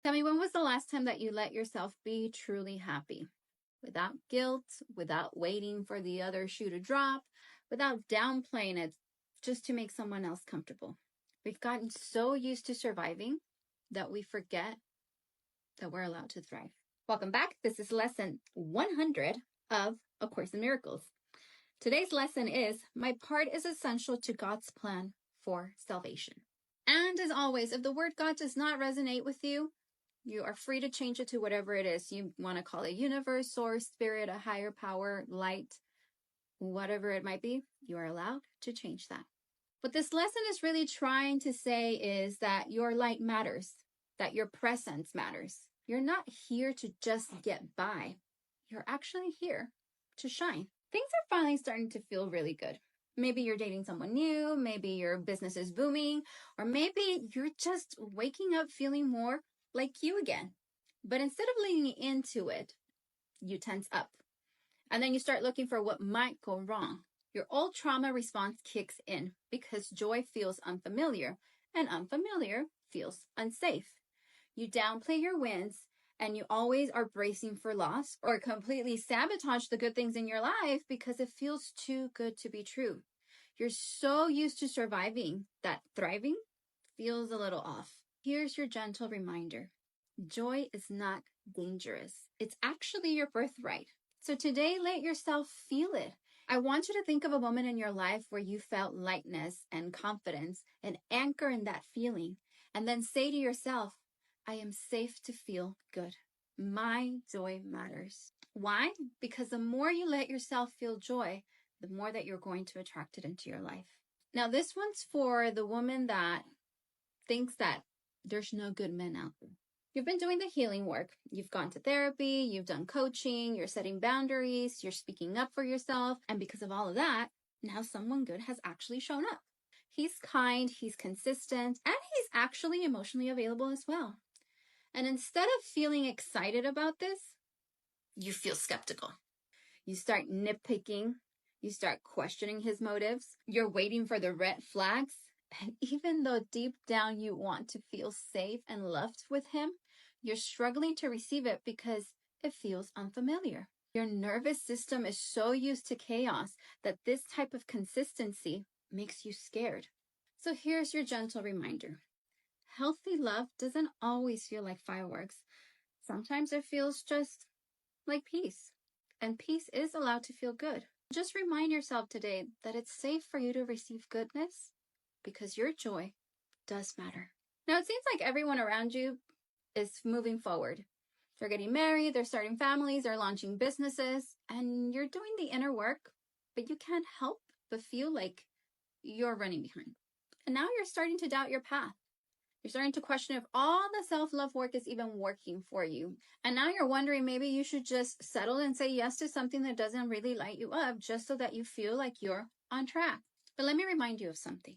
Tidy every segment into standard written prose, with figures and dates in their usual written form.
Tell me, when was the last time that you let yourself be truly happy? Without guilt, without waiting for the other shoe to drop, without downplaying it just to make someone else comfortable. We've gotten so used to surviving that we forget that we're allowed to thrive. Welcome back. This is lesson 100 of A Course in Miracles. Today's lesson is my part is essential to God's plan for salvation. And as always, if the word God does not resonate with you, you are free to change it to whatever it is you want to call it: universe, source, spirit, a higher power, light, whatever it might be. You are allowed to change that. What this lesson is really trying to say is that your light matters, that your presence matters. You're not here to just get by. You're actually here to shine. Things are finally starting to feel really good. Maybe you're dating someone new, maybe your business is booming, or maybe you're just waking up feeling more like you again. But instead of leaning into it, you tense up. And then you start looking for what might go wrong. Your old trauma response kicks in because joy feels unfamiliar, and unfamiliar feels unsafe. You downplay your wins, and you always are bracing for loss or completely sabotage the good things in your life because it feels too good to be true. You're so used to surviving that thriving feels a little off. Here's your gentle reminder. Joy is not dangerous. It's actually your birthright. So today, let yourself feel it. I want you to think of a moment in your life where you felt lightness and confidence and anchor in that feeling. And then say to yourself, I am safe to feel good. My joy matters. Why? Because the more you let yourself feel joy, the more that you're going to attract it into your life. Now, this one's for the woman that thinks that there's no good men out there. You've been doing the healing work. You've gone to therapy, you've done coaching, you're setting boundaries, you're speaking up for yourself. And because of all of that, now someone good has actually shown up. He's kind, he's consistent, and he's actually emotionally available as well. And instead of feeling excited about this, you feel skeptical. You start nitpicking. You start questioning his motives. You're waiting for the red flags. And even though deep down you want to feel safe and loved with him, you're struggling to receive it because it feels unfamiliar. Your nervous system is so used to chaos that this type of consistency makes you scared. So here's your gentle reminder. Healthy love doesn't always feel like fireworks. Sometimes it feels just like peace. And peace is allowed to feel good. Just remind yourself today that it's safe for you to receive goodness because your joy does matter. Now, it seems like everyone around you is moving forward. They're getting married, they're starting families, they're launching businesses, and you're doing the inner work, but you can't help but feel like you're running behind. And now you're starting to doubt your path. You're starting to question if all the self-love work is even working for you. And now you're wondering maybe you should just settle and say yes to something that doesn't really light you up just so that you feel like you're on track. But let me remind you of something.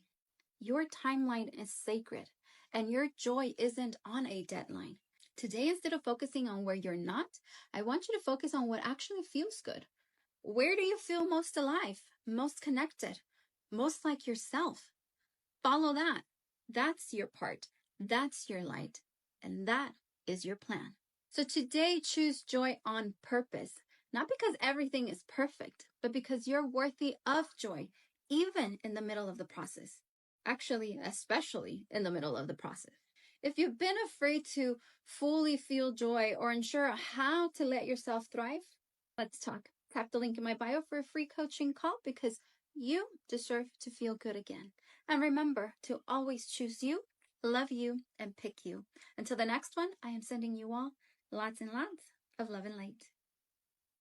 Your timeline is sacred and your joy isn't on a deadline. Today, instead of focusing on where you're not, I want you to focus on what actually feels good. Where do you feel most alive, most connected, most like yourself? Follow that. That's your part. That's your light. And that is your plan. So today, choose joy on purpose. Not because everything is perfect, but because you're worthy of joy, even in the middle of the process. Actually, especially in the middle of the process. If you've been afraid to fully feel joy or unsure how to let yourself thrive, let's talk. Tap the link in my bio for a free coaching call because you deserve to feel good again. And remember to always choose you, love you, and pick you. Until the next one, I am sending you all lots and lots of love and light.